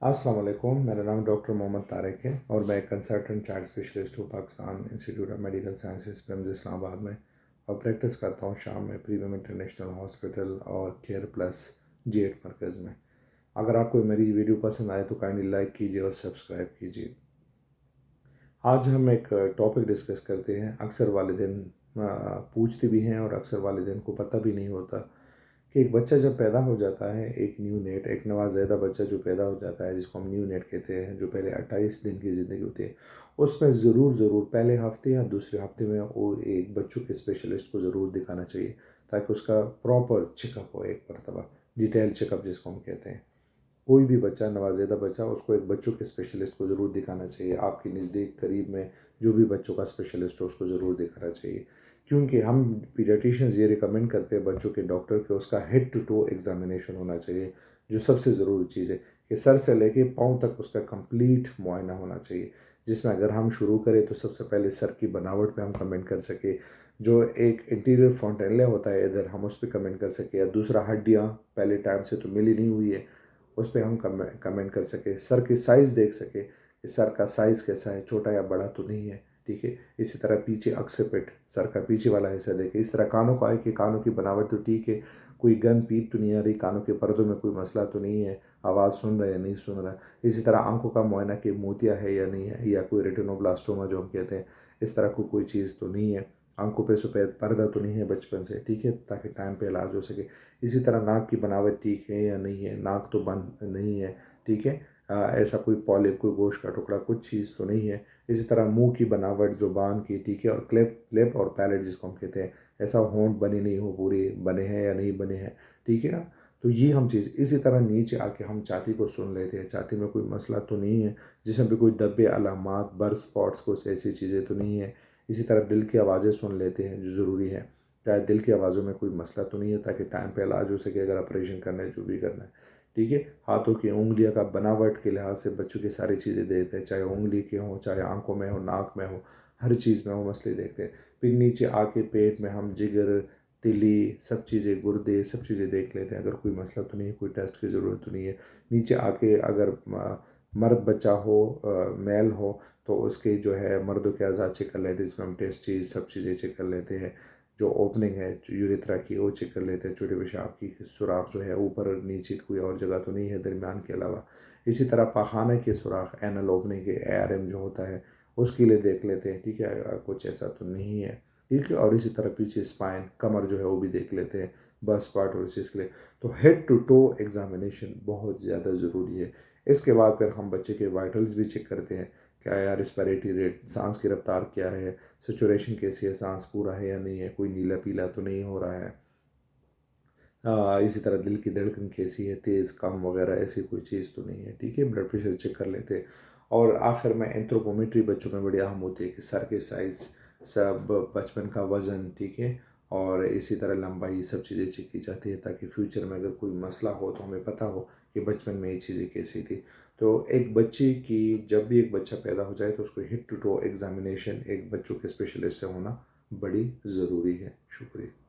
अस्सलाम वालेकुम, मेरा नाम डॉक्टर मोहम्मद तारिक है और मैं एक कंसल्टेंट चाइल्ड स्पेशलिस्ट हूँ Pakistan institute of medical sciences PIMS Islamabad में और प्रैक्टिस करता हूँ शाम में प्रीमियम इंटरनेशनल हॉस्पिटल और केयर प्लस G8 मरकज़ में। अगर आपको मेरी वीडियो पसंद आए तो काइंडली लाइक कीजिए और सब्सक्राइब कीजिए। आज हम एक टॉपिक डिस्कस करते हैं। अक्सर वालिदैन पूछते भी हैं और अक्सर वालिदैन को पता भी नहीं होता कि एक बच्चा जब पैदा हो जाता है, एक न्यू नेट, एक नवाज़ैदा बच्चा जो पैदा हो जाता है जिसको हम न्यू नेट कहते हैं, जो पहले 28 दिन की ज़िंदगी होती है, उसमें ज़रूर पहले हफ्ते या दूसरे हफ्ते में वो एक बच्चों के स्पेशलिस्ट को ज़रूर दिखाना चाहिए ताकि उसका प्रॉपर चेकअप हो, एक मरतबा डिटेल चेकअप जिसको हम कहते हैं। कोई भी बच्चा, नवाज़ेदा बच्चा, उसको एक बच्चों के स्पेशलिस्ट को ज़रूर दिखाना चाहिए। आपके नज़दीक करीब में जो भी बच्चों का स्पेशलिस्ट हो उसको ज़रूर दिखाना चाहिए, क्योंकि हम पीडियाट्रिशियंस ये रिकमेंड करते हैं बच्चों के डॉक्टर के उसका हेड टू टो एग्जामिनेशन होना चाहिए। जो सबसे ज़रूरी चीज़ है कि सर से लेके पाँव तक उसका कंप्लीट मुआयना होना चाहिए, जिसमें अगर हम शुरू करें तो सबसे पहले सर की बनावट पे हम कमेंट कर सके। जो एक इंटीरियर फ्रंटेलिया होता है इधर, हम उस पर कमेंट कर सके, या दूसरा हड्डियाँ पहले टाइम से तो मिली नहीं हुई है उस पर हम कमेंट कर सके। सर की साइज़ देख सके कि सर का साइज़ कैसा है, छोटा या बड़ा तो नहीं है, ठीक है। इसी तरह पीछे अक्सेपिट, सर का पीछे वाला हिस्सा देखे। इस तरह कानों को आए कि कानों की बनावट तो ठीक है, कोई गन पीप तो नहीं आ रही, कानों के पर्दों में कोई मसला तो नहीं है, आवाज़ सुन रहा है या नहीं सुन रहा। इसी तरह आंखों का मुआयना कि मोतिया है या नहीं है, या कोई रेटिनोब्लास्टोमा जो हम कहते हैं, इस तरह कोई चीज़ तो नहीं है। आंखों पे सफ़ेद पर्दा तो नहीं है बचपन से, ठीक है, ताकि टाइम पे इलाज हो सके। इसी तरह नाक की बनावट ठीक है या नहीं है, नाक तो बंद नहीं है, ठीक है, ऐसा कोई पॉलिप, कोई गोश्त का टुकड़ा, कुछ चीज़ तो नहीं है। इसी तरह मुंह की बनावट, ज़ुबान की, ठीक है, और लिप और पैलेट जिसको हम कहते हैं, ऐसा होंठ बने नहीं हो, पूरे बने हैं या नहीं बने हैं, ठीक है। तो ये हम चीज़, इसी तरह नीचे आके हम छाती को सुन लेते हैं, छाती में कोई मसला तो नहीं है, जिसमें भी कोई धब्बे, अलामात, बर्थ स्पॉट्स, कुछ ऐसी चीज़ें तो नहीं है। इसी तरह दिल की आवाज़ें सुन लेते हैं जो ज़रूरी है, चाहे दिल की आवाज़ों में कोई मसला तो नहीं है, ताकि टाइम पे इलाज हो सके अगर ऑपरेशन करना है, जो भी करना है, ठीक है। हाथों की उंगलियों का बनावट के लिहाज से बच्चों की सारी चीज़ें देखते हैं, चाहे उंगली के हों, चाहे आंखों में हो, नाक में हो, हर चीज़ में वो मसले देखते हैं। फिर नीचे आके पेट में हम जिगर, तिली, सब चीज़ें, गुर्दे, सब चीज़ें देख लेते हैं, अगर कोई मसला तो नहीं है, कोई टेस्ट की ज़रूरत तो नहीं है। नीचे आके अगर मर्द बच्चा हो, मेल हो, तो उसके जो है मर्दों के अज़ा चेक कर लेते हैं, जिसमें हम टेस्टीज, सब चीज़ें चेक कर लेते हैं। जो ओपनिंग है जो यूरेथ्रा की, वो चेक कर लेते हैं। छोटे पेशाब की सुराख जो है ऊपर और नीचे, कोई और जगह तो नहीं है दरमियान के अलावा। इसी तरह पखाने के सुराख, एनल ओपनिंग के ARM जो होता है, उसके लिए देख लेते हैं, ठीक है, कुछ ऐसा तो नहीं है, ठीक है। और इसी तरह पीछे स्पाइन, कमर जो है वो भी देख लेते हैं, बस पार्ट और इस चीज़ के लिए। तो हेड टू टो एग्जामिनेशन बहुत ज़्यादा ज़रूरी है। इसके बाद फिर हम बच्चे के वाइटल्स भी चेक करते हैं, क्या है रिस्पिरेटरी रेट, सांस की रफ्तार क्या है, सिचुएशन कैसी है, सांस पूरा है या नहीं है, कोई नीला पीला तो नहीं हो रहा है। इसी तरह दिल की धड़कन कैसी है, तेज़ कम वगैरह ऐसी कोई चीज़ तो नहीं है, ठीक है। ब्लड प्रेशर चेक कर लेते हैं। और आखिर में एंथ्रोपोमेट्री बच्चों में बड़ी अहम होती है कि सर के साइज़, सब बचपन का वज़न, ठीक है, और इसी तरह लंबाई, सब चीज़ें चेक की जाती है ताकि फ्यूचर में अगर कोई मसला हो तो हमें पता हो कि बचपन में ये चीज़ें कैसी थी। तो एक बच्चे की, जब भी एक बच्चा पैदा हो जाए तो उसको हेड टू टो एग्जामिनेशन एक बच्चों के स्पेशलिस्ट से होना बड़ी ज़रूरी है। शुक्रिया।